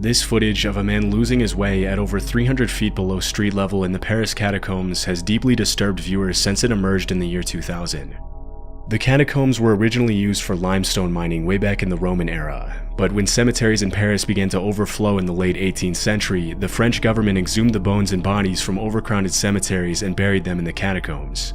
This footage of a man losing his way at over 300 feet below street level in the Paris catacombs has deeply disturbed viewers since it emerged in the year 2000. The catacombs were originally used for limestone mining way back in the Roman era, but when cemeteries in Paris began to overflow in the late 18th century, the French government exhumed the bones and bodies from overcrowded cemeteries and buried them in the catacombs.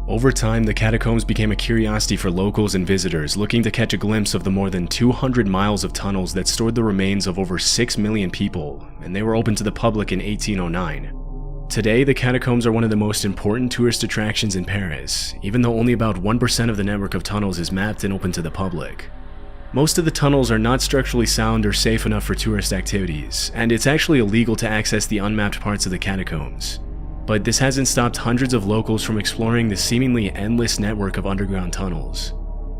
Over time, the catacombs became a curiosity for locals and visitors looking to catch a glimpse of the more than 200 miles of tunnels that stored the remains of over 6 million people, and they were open to the public in 1809. Today, the catacombs are one of the most important tourist attractions in Paris, even though only about 1% of the network of tunnels is mapped and open to the public. Most of the tunnels are not structurally sound or safe enough for tourist activities, and it's actually illegal to access the unmapped parts of the catacombs. But this hasn't stopped hundreds of locals from exploring the seemingly endless network of underground tunnels.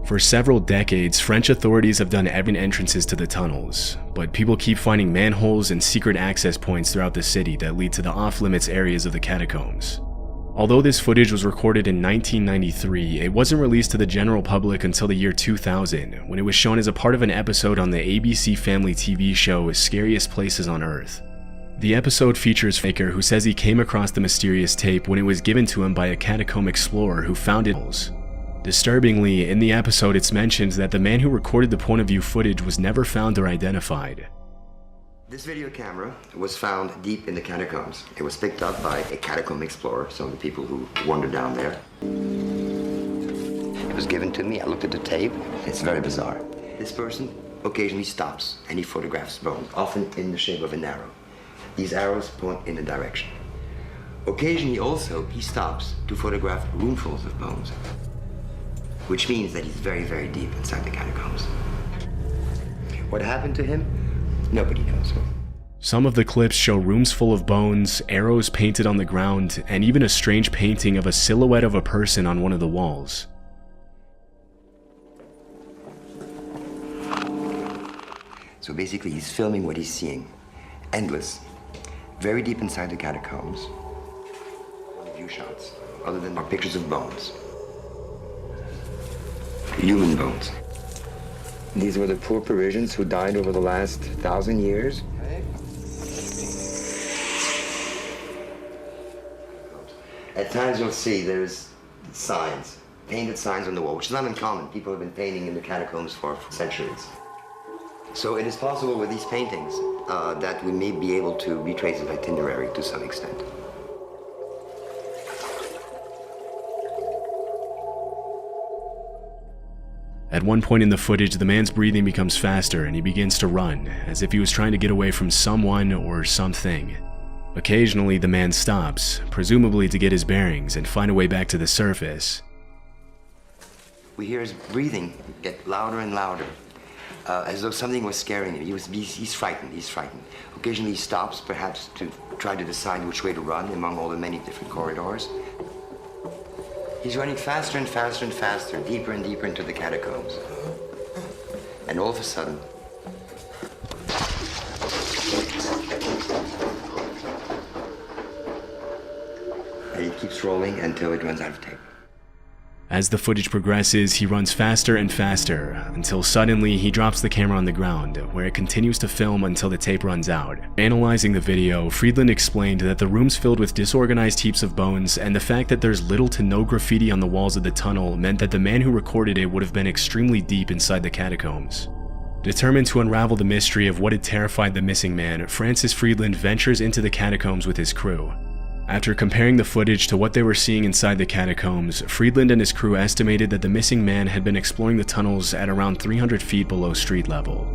For several decades, French authorities have done every entrances to the tunnels, but people keep finding manholes and secret access points throughout the city that lead to the off-limits areas of the catacombs. Although this footage was recorded in 1993, it wasn't released to the general public until the year 2000, when it was shown as a part of an episode on the ABC Family TV show Scariest Places on Earth. The episode features a faker who says he came across the mysterious tape when it was given to him by a catacomb explorer who found it. Disturbingly, in the episode it's mentioned that the man who recorded the point of view footage was never found or identified. This video camera was found deep in the catacombs. It was picked up by a catacomb explorer, some of the people who wandered down there. It was given to me, I looked at the tape. It's very bizarre. This person occasionally stops and he photographs bones, often in the shape of an arrow. These arrows point in a direction. Occasionally also, he stops to photograph roomfuls of bones, which means that he's very, very deep inside the catacombs. What happened to him? Nobody knows. Some of the clips show rooms full of bones, arrows painted on the ground, and even a strange painting of a silhouette of a person on one of the walls. So basically, he's filming what he's seeing. Endless. Very deep inside the catacombs. View shots, other than our pictures of bones. Human bones. These were the poor Parisians who died over the last 1,000 years. At times you'll see there's signs, painted signs on the wall, which is not uncommon. People have been painting in the catacombs for centuries. So it is possible with these paintings that we may be able to retrace an itinerary to some extent. At one point in the footage, the man's breathing becomes faster and he begins to run, as if he was trying to get away from someone or something. Occasionally, the man stops, presumably to get his bearings and find a way back to the surface. We hear his breathing get louder and louder, as though something was scaring him. He's frightened, he's frightened. Occasionally he stops, perhaps to try to decide which way to run among all the many different corridors. He's running faster and faster and faster, deeper and deeper into the catacombs. And all of a sudden, and he keeps rolling until it runs out of tape. As the footage progresses, he runs faster and faster, until suddenly he drops the camera on the ground, where it continues to film until the tape runs out. Analyzing the video, Friedland explained that the room's filled with disorganized heaps of bones, and the fact that there's little to no graffiti on the walls of the tunnel meant that the man who recorded it would have been extremely deep inside the catacombs. Determined to unravel the mystery of what had terrified the missing man, Francis Friedland ventures into the catacombs with his crew. After comparing the footage to what they were seeing inside the catacombs, Friedland and his crew estimated that the missing man had been exploring the tunnels at around 300 feet below street level.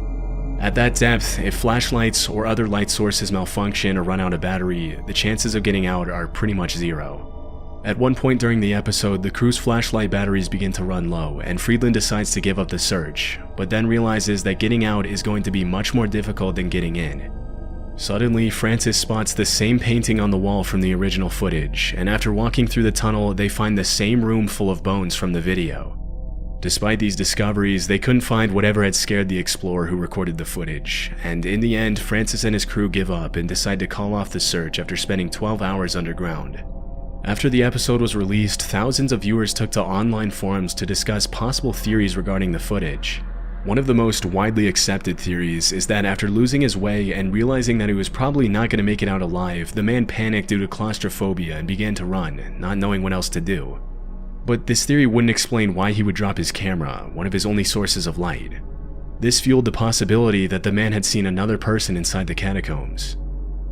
At that depth, if flashlights or other light sources malfunction or run out of battery, the chances of getting out are pretty much zero. At one point during the episode, the crew's flashlight batteries begin to run low, and Friedland decides to give up the search, but then realizes that getting out is going to be much more difficult than getting in. Suddenly, Francis spots the same painting on the wall from the original footage, and after walking through the tunnel, they find the same room full of bones from the video. Despite these discoveries, they couldn't find whatever had scared the explorer who recorded the footage, and in the end, Francis and his crew give up and decide to call off the search after spending 12 hours underground. After the episode was released, thousands of viewers took to online forums to discuss possible theories regarding the footage. One of the most widely accepted theories is that after losing his way and realizing that he was probably not going to make it out alive, the man panicked due to claustrophobia and began to run, not knowing what else to do. But this theory wouldn't explain why he would drop his camera, one of his only sources of light. This fueled the possibility that the man had seen another person inside the catacombs.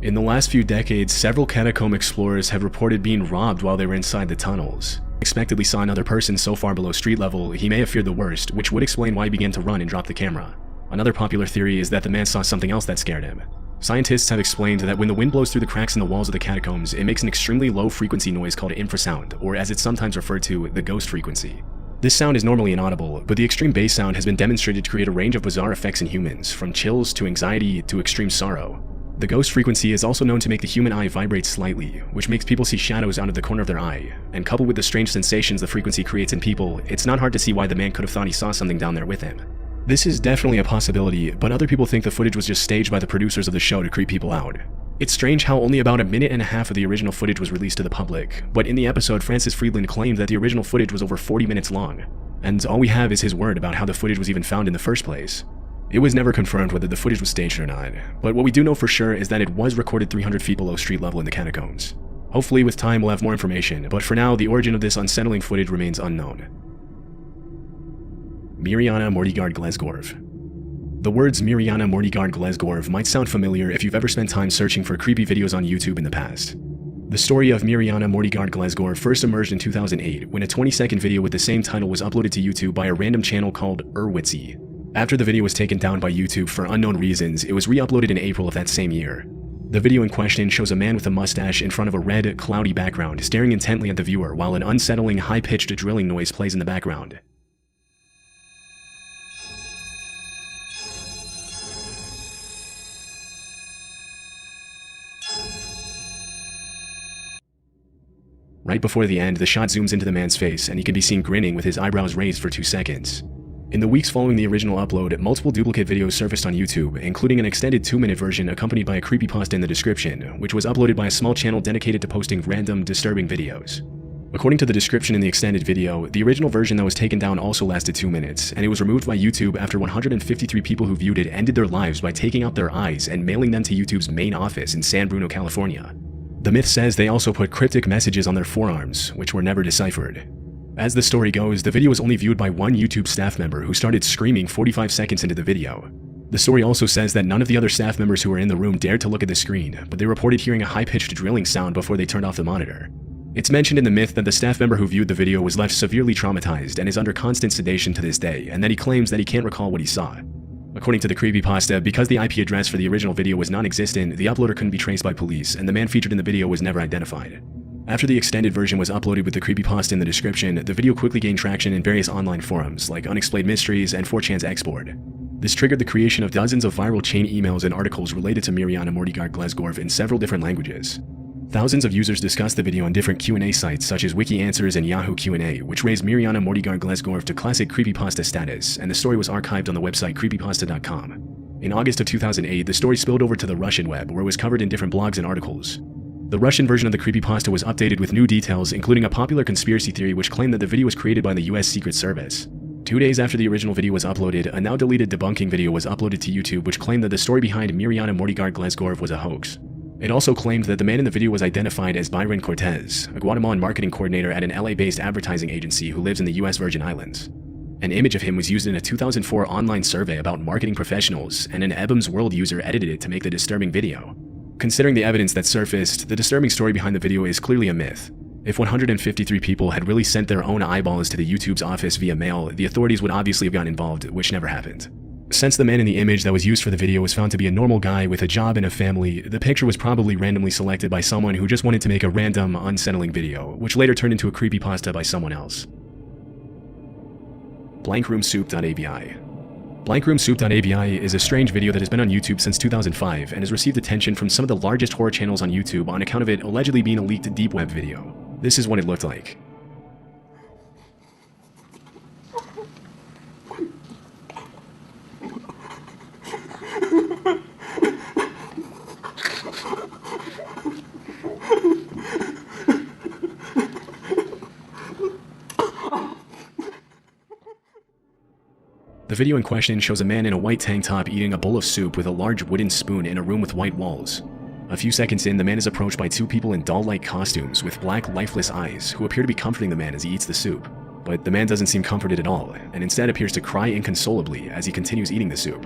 In the last few decades, several catacomb explorers have reported being robbed while they were inside the tunnels. Unexpectedly saw another person so far below street level, he may have feared the worst, which would explain why he began to run and drop the camera. Another popular theory is that the man saw something else that scared him. Scientists have explained that when the wind blows through the cracks in the walls of the catacombs, it makes an extremely low frequency noise called infrasound, or as it's sometimes referred to, the ghost frequency. This sound is normally inaudible, but the extreme bass sound has been demonstrated to create a range of bizarre effects in humans, from chills to anxiety to extreme sorrow. The ghost frequency is also known to make the human eye vibrate slightly, which makes people see shadows out of the corner of their eye, and coupled with the strange sensations the frequency creates in people, it's not hard to see why the man could have thought he saw something down there with him. This is definitely a possibility, but other people think the footage was just staged by the producers of the show to creep people out. It's strange how only about a minute and a half of the original footage was released to the public, but in the episode, Francis Friedland claimed that the original footage was over 40 minutes long, and all we have is his word about how the footage was even found in the first place. It was never confirmed whether the footage was staged or not, but what we do know for sure is that it was recorded 300 feet below street level in the catacombs. Hopefully with time we'll have more information, but for now the origin of this unsettling footage remains unknown. Mirjana Mortigard Glesgorv. The words Mirjana Mortigard Glesgorv might sound familiar if you've ever spent time searching for creepy videos on YouTube in the past. The story of Mirjana Mortigard Glesgorv first emerged in 2008 when a 20-second video with the same title was uploaded to YouTube by a random channel called Urwitzy. After the video was taken down by YouTube for unknown reasons, it was re-uploaded in April of that same year. The video in question shows a man with a mustache in front of a red, cloudy background staring intently at the viewer while an unsettling, high-pitched drilling noise plays in the background. Right before the end, the shot zooms into the man's face and he can be seen grinning with his eyebrows raised for 2 seconds. In the weeks following the original upload, multiple duplicate videos surfaced on YouTube, including an extended 2-minute version accompanied by a creepypasta in the description, which was uploaded by a small channel dedicated to posting random, disturbing videos. According to the description in the extended video, the original version that was taken down also lasted 2 minutes, and it was removed by YouTube after 153 people who viewed it ended their lives by taking out their eyes and mailing them to YouTube's main office in San Bruno, California. The myth says they also put cryptic messages on their forearms, which were never deciphered. As the story goes, the video was only viewed by one YouTube staff member who started screaming 45 seconds into the video. The story also says that none of the other staff members who were in the room dared to look at the screen, but they reported hearing a high-pitched drilling sound before they turned off the monitor. It's mentioned in the myth that the staff member who viewed the video was left severely traumatized and is under constant sedation to this day, and that he claims that he can't recall what he saw. According to the creepypasta, because the IP address for the original video was non-existent, the uploader couldn't be traced by police, and the man featured in the video was never identified. After the extended version was uploaded with the creepypasta in the description, the video quickly gained traction in various online forums like Unexplained Mysteries and 4chan's Xboard. This triggered the creation of dozens of viral chain emails and articles related to Mirjana Mortigard Glesgorv in several different languages. Thousands of users discussed the video on different Q&A sites such as Wiki Answers and Yahoo Q&A, which raised Mirjana Mortigard Glesgorv to classic creepypasta status, and the story was archived on the website creepypasta.com. In August of 2008, the story spilled over to the Russian web, where it was covered in different blogs and articles. The Russian version of the creepypasta was updated with new details, including a popular conspiracy theory which claimed that the video was created by the US Secret Service. 2 days after the original video was uploaded, a now deleted debunking video was uploaded to YouTube which claimed that the story behind Mirjana Mortigard Glesgorv was a hoax. It also claimed that the man in the video was identified as Byron Cortez, a Guatemalan marketing coordinator at an LA-based advertising agency who lives in the US Virgin Islands. An image of him was used in a 2004 online survey about marketing professionals, and an Ebum's World user edited it to make the disturbing video. Considering the evidence that surfaced, the disturbing story behind the video is clearly a myth. If 153 people had really sent their own eyeballs to the YouTube's office via mail, the authorities would obviously have gotten involved, which never happened. Since the man in the image that was used for the video was found to be a normal guy with a job and a family, the picture was probably randomly selected by someone who just wanted to make a random, unsettling video, which later turned into a creepypasta by someone else. Blankroomsoup.avi. Blankroomsoup.avi is a strange video that has been on YouTube since 2005 and has received attention from some of the largest horror channels on YouTube on account of it allegedly being a leaked deep web video. This is what it looked like. The video in question shows a man in a white tank top eating a bowl of soup with a large wooden spoon in a room with white walls. A few seconds in, the man is approached by two people in doll-like costumes with black, lifeless eyes who appear to be comforting the man as he eats the soup. But the man doesn't seem comforted at all, and instead appears to cry inconsolably as he continues eating the soup.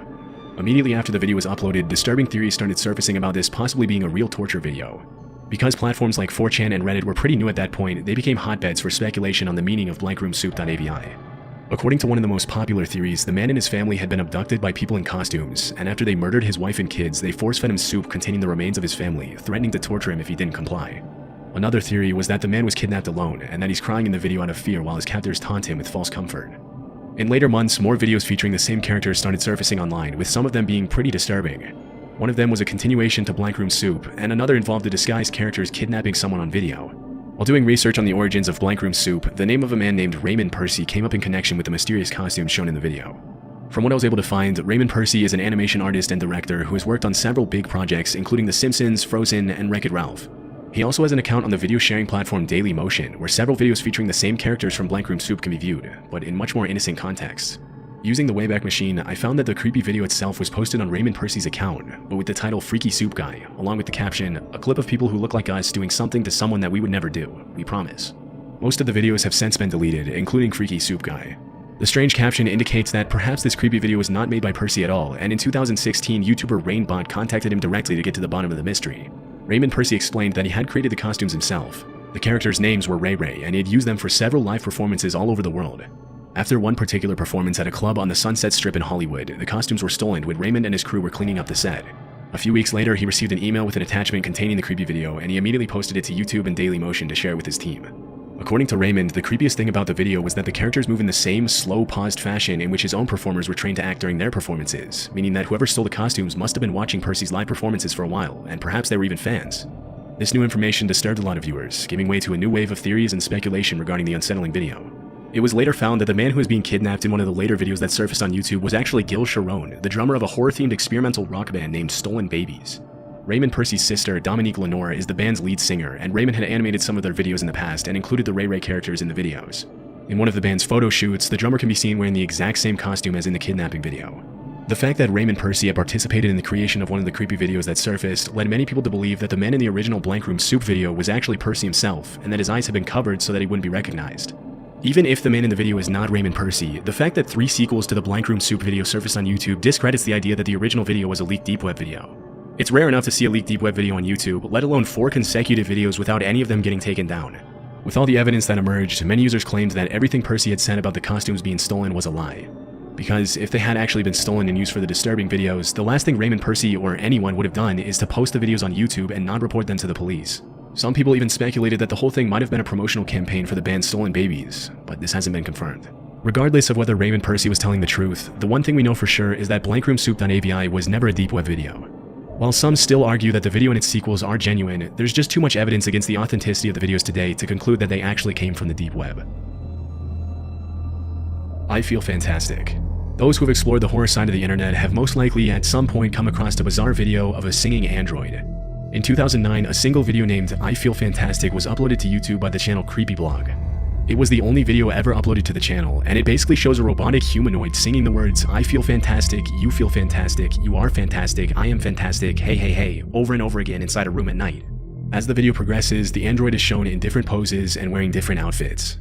Immediately after the video was uploaded, disturbing theories started surfacing about this possibly being a real torture video. Because platforms like 4chan and Reddit were pretty new at that point, they became hotbeds for speculation on the meaning of blankroomsoup.avi. According to one of the most popular theories, the man and his family had been abducted by people in costumes, and after they murdered his wife and kids, they force-fed him soup containing the remains of his family, threatening to torture him if he didn't comply. Another theory was that the man was kidnapped alone, and that he's crying in the video out of fear while his captors taunt him with false comfort. In later months, more videos featuring the same characters started surfacing online, with some of them being pretty disturbing. One of them was a continuation to Blankroom Soup, and another involved the disguised characters kidnapping someone on video. While doing research on the origins of Blankroom Soup, the name of a man named Raymond Percy came up in connection with the mysterious costume shown in the video. From what I was able to find, Raymond Percy is an animation artist and director who has worked on several big projects including The Simpsons, Frozen, and Wreck-It Ralph. He also has an account on the video sharing platform Dailymotion, where several videos featuring the same characters from Blankroom Soup can be viewed, but in much more innocent contexts. Using the Wayback Machine, I found that the creepy video itself was posted on Raymond Percy's account, but with the title Freaky Soup Guy, along with the caption, "A clip of people who look like us doing something to someone that we would never do, we promise." Most of the videos have since been deleted, including Freaky Soup Guy. The strange caption indicates that perhaps this creepy video was not made by Percy at all, and in 2016, YouTuber Rainbot contacted him directly to get to the bottom of the mystery. Raymond Percy explained that he had created the costumes himself. The characters' names were Ray Ray, and he had used them for several live performances all over the world. After one particular performance at a club on the Sunset Strip in Hollywood, the costumes were stolen when Raymond and his crew were cleaning up the set. A few weeks later, he received an email with an attachment containing the creepy video, and he immediately posted it to YouTube and Dailymotion to share with his team. According to Raymond, the creepiest thing about the video was that the characters move in the same slow, paused fashion in which his own performers were trained to act during their performances, meaning that whoever stole the costumes must have been watching Percy's live performances for a while, and perhaps they were even fans. This new information disturbed a lot of viewers, giving way to a new wave of theories and speculation regarding the unsettling video. It was later found that the man who was being kidnapped in one of the later videos that surfaced on YouTube was actually Gil Sharon, the drummer of a horror-themed experimental rock band named Stolen Babies. Raymond Percy's sister, Dominique Lenore, is the band's lead singer, and Raymond had animated some of their videos in the past and included the Ray Ray characters in the videos. In one of the band's photo shoots, the drummer can be seen wearing the exact same costume as in the kidnapping video. The fact that Raymond Percy had participated in the creation of one of the creepy videos that surfaced led many people to believe that the man in the original Blankroom Soup video was actually Percy himself, and that his eyes had been covered so that he wouldn't be recognized. Even if the man in the video is not Raymond Percy, the fact that 3 sequels to the Blankroom Soup video surfaced on YouTube discredits the idea that the original video was a leaked deep web video. It's rare enough to see a leaked deep web video on YouTube, let alone 4 consecutive videos without any of them getting taken down. With all the evidence that emerged, many users claimed that everything Percy had said about the costumes being stolen was a lie. Because if they had actually been stolen and used for the disturbing videos, the last thing Raymond Percy or anyone would have done is to post the videos on YouTube and not report them to the police. Some people even speculated that the whole thing might have been a promotional campaign for the band Stolen Babies, but this hasn't been confirmed. Regardless of whether Raymond Percy was telling the truth, the one thing we know for sure is that blankroomsoup.avi was never a deep web video. While some still argue that the video and its sequels are genuine, there's just too much evidence against the authenticity of the videos today to conclude that they actually came from the deep web. I feel fantastic. Those who have explored the horror side of the internet have most likely at some point come across a bizarre video of a singing android. In 2009, a single video named I Feel Fantastic was uploaded to YouTube by the channel Creepyblog. It was the only video ever uploaded to the channel, and it basically shows a robotic humanoid singing the words I feel fantastic, you feel fantastic, you are fantastic, I am fantastic, hey hey hey, over and over again inside a room at night. As the video progresses, the android is shown in different poses and wearing different outfits.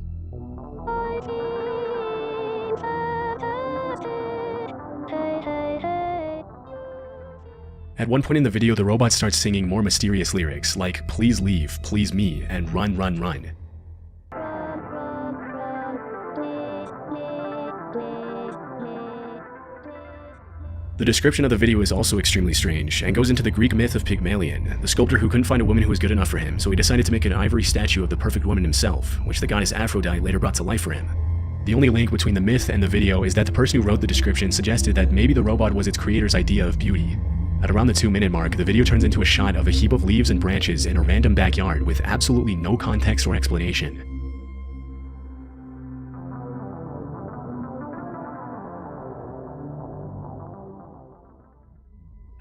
At one point in the video, the robot starts singing more mysterious lyrics like please leave, please me, and run run run. The description of the video is also extremely strange, and goes into the Greek myth of Pygmalion, the sculptor who couldn't find a woman who was good enough for him, so he decided to make an ivory statue of the perfect woman himself, which the goddess Aphrodite later brought to life for him. The only link between the myth and the video is that the person who wrote the description suggested that maybe the robot was its creator's idea of beauty. At around the 2-minute mark, the video turns into a shot of a heap of leaves and branches in a random backyard with absolutely no context or explanation.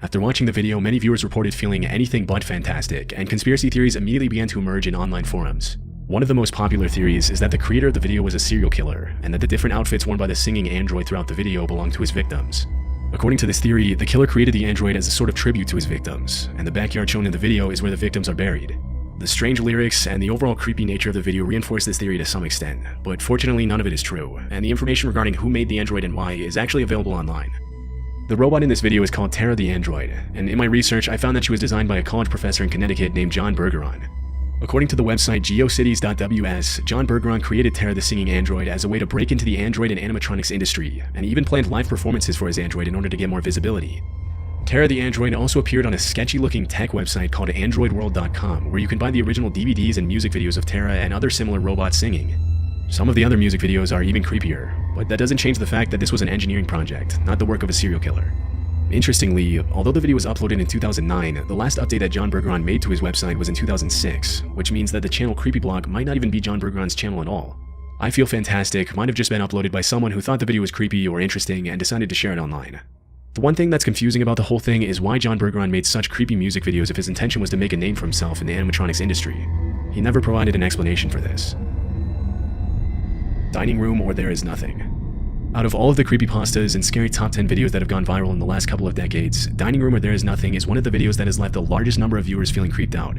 After watching the video, many viewers reported feeling anything but fantastic, and conspiracy theories immediately began to emerge in online forums. One of the most popular theories is that the creator of the video was a serial killer, and that the different outfits worn by the singing android throughout the video belonged to his victims. According to this theory, the killer created the android as a sort of tribute to his victims, and the backyard shown in the video is where the victims are buried. The strange lyrics and the overall creepy nature of the video reinforce this theory to some extent, but fortunately none of it is true, and the information regarding who made the android and why is actually available online. The robot in this video is called Tara the Android, and in my research I found that she was designed by a college professor in Connecticut named John Bergeron. According to the website geocities.ws, John Bergeron created Tara the singing android as a way to break into the android and animatronics industry, and he even planned live performances for his android in order to get more visibility. Tara the android also appeared on a sketchy-looking tech website called AndroidWorld.com, where you can buy the original DVDs and music videos of Tara and other similar robots singing. Some of the other music videos are even creepier, but that doesn't change the fact that this was an engineering project, not the work of a serial killer. Interestingly, although the video was uploaded in 2009, the last update that John Bergeron made to his website was in 2006, which means that the channel Creepyblog might not even be John Bergeron's channel at all. I Feel Fantastic might have just been uploaded by someone who thought the video was creepy or interesting and decided to share it online. The one thing that's confusing about the whole thing is why John Bergeron made such creepy music videos if his intention was to make a name for himself in the animatronics industry. He never provided an explanation for this. Dining room or there is nothing. Out of all of the creepypastas and scary top 10 videos that have gone viral in the last couple of decades, Dining Room or There Is Nothing is one of the videos that has left the largest number of viewers feeling creeped out.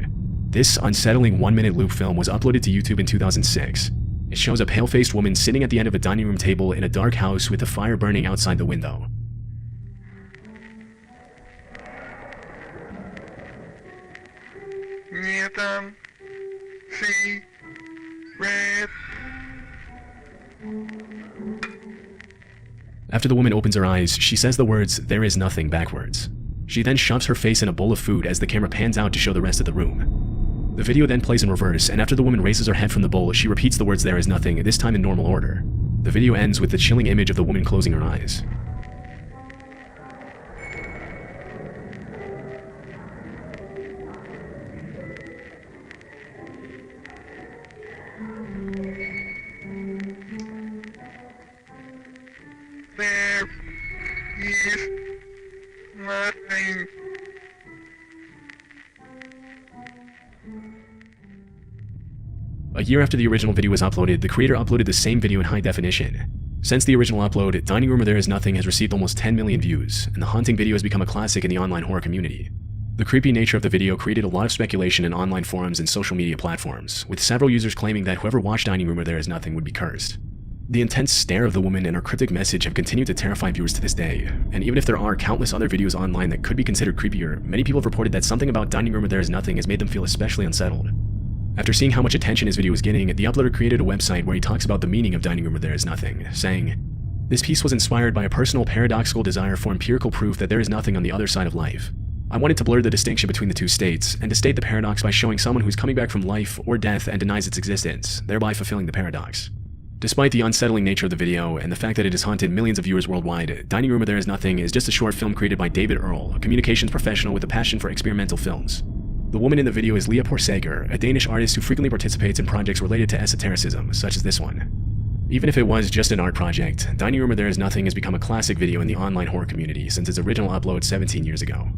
This unsettling 1-minute loop film was uploaded to YouTube in 2006. It shows a pale-faced woman sitting at the end of a dining room table in a dark house with a fire burning outside the window. After the woman opens her eyes, she says the words, "There is nothing," backwards. She then shoves her face in a bowl of food as the camera pans out to show the rest of the room. The video then plays in reverse, and after the woman raises her head from the bowl, she repeats the words, "There is nothing," this time in normal order. The video ends with the chilling image of the woman closing her eyes. There is nothing. A year after the original video was uploaded, the creator uploaded the same video in high definition. Since the original upload, Dining Room or There Is Nothing has received almost 10 million views, and the haunting video has become a classic in the online horror community. The creepy nature of the video created a lot of speculation in online forums and social media platforms, with several users claiming that whoever watched Dining Room or There Is Nothing would be cursed. The intense stare of the woman and her cryptic message have continued to terrify viewers to this day, and even if there are countless other videos online that could be considered creepier, many people have reported that something about Dining Room or There Is Nothing has made them feel especially unsettled. After seeing how much attention his video was getting, the uploader created a website where he talks about the meaning of Dining Room or There Is Nothing, saying, "This piece was inspired by a personal paradoxical desire for empirical proof that there is nothing on the other side of life. I wanted to blur the distinction between the two states, and to state the paradox by showing someone who's coming back from life or death and denies its existence, thereby fulfilling the paradox." Despite the unsettling nature of the video and the fact that it has haunted millions of viewers worldwide, Dining Room or There Is Nothing is just a short film created by David Earl, a communications professional with a passion for experimental films. The woman in the video is Leah Porsager, a Danish artist who frequently participates in projects related to esotericism, such as this one. Even if it was just an art project, Dining Room or There Is Nothing has become a classic video in the online horror community since its original upload 17 years ago.